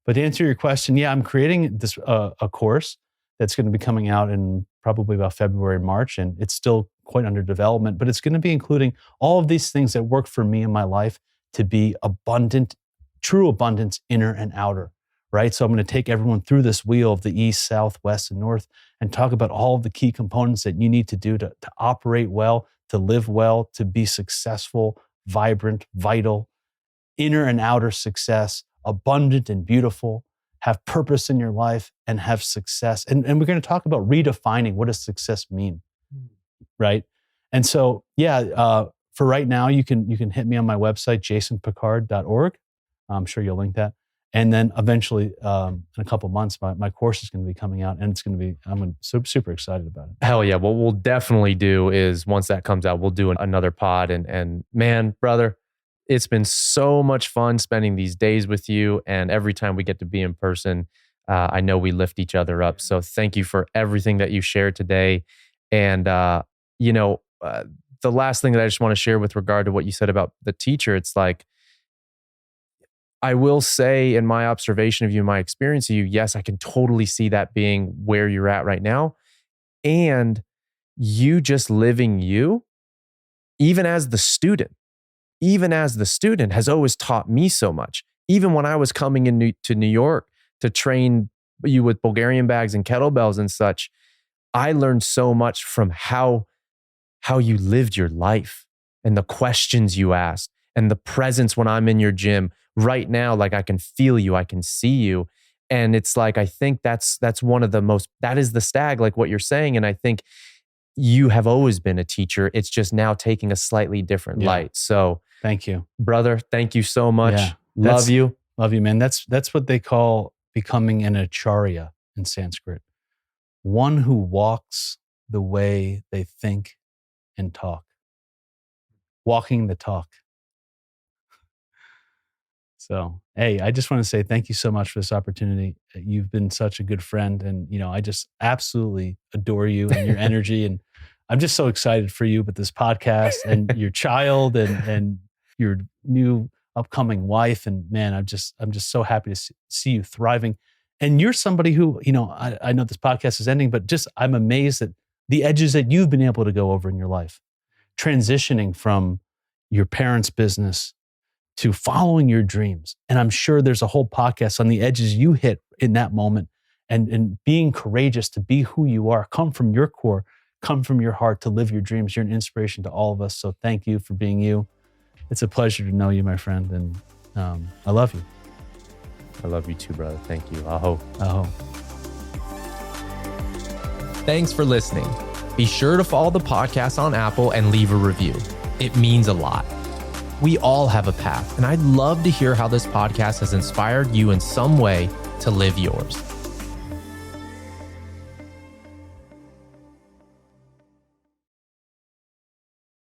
But to answer your question, I'm creating this a course that's going to be coming out in probably about February, March, and it's still quite under development, but it's going to be including all of these things that work for me in my life to be abundant, true abundance, inner and outer, right? So I'm going to take everyone through this wheel of the east, south, west, and north and talk about all of the key components that you need to do to operate well, to live well, to be successful, vibrant, vital, inner and outer success, abundant and beautiful, have purpose in your life, and have success. And we're going to talk about redefining what does success mean, right? And so, for right now, you can hit me on my website, jasonpicard.org. I'm sure you'll link that. And then eventually, in a couple of months, my course is going to be coming out, and I'm super excited about it. Hell yeah. What we'll definitely do is once that comes out, we'll do another pod. And man, brother, it's been so much fun spending these days with you. And every time we get to be in person, I know we lift each other up. So thank you for everything that you shared today. And, the last thing that I just want to share with regard to what you said about the teacher, it's like, I will say in my observation of you, my experience of you, yes, I can totally see that being where you're at right now. And you just living you, even as the student, has always taught me so much. Even when I was coming to New York to train you with Bulgarian bags and kettlebells and such, I learned so much from how you lived your life and the questions you asked and the presence when I'm in your gym right now. Like, I can feel you, I can see you. And it's like, I think that's one of the most, that is the stag, like what you're saying. And I think you have always been a teacher. It's just now taking a slightly different light. So thank you, brother. Thank you so much. Yeah, love you, man. That's what they call becoming an acharya in Sanskrit. One who walks the way they think and talk. Walking the talk. So, hey, I just want to say thank you so much for this opportunity. You've been such a good friend, and I just absolutely adore you and your energy, and I'm just so excited for you with this podcast and your child and your new upcoming wife. And man, I'm just so happy to see you thriving. And you're somebody who, I know this podcast is ending, but just I'm amazed at the edges that you've been able to go over in your life, transitioning from your parents' business to following your dreams. And I'm sure there's a whole podcast on the edges you hit in that moment, and being courageous to be who you are, come from your core, come from your heart to live your dreams. You're an inspiration to all of us. So thank you for being you. It's a pleasure to know you, my friend. And I love you. I love you too, brother. Thank you. Aho. Aho. Thanks for listening. Be sure to follow the podcast on Apple and leave a review. It means a lot. We all have a path, and I'd love to hear how this podcast has inspired you in some way to live yours.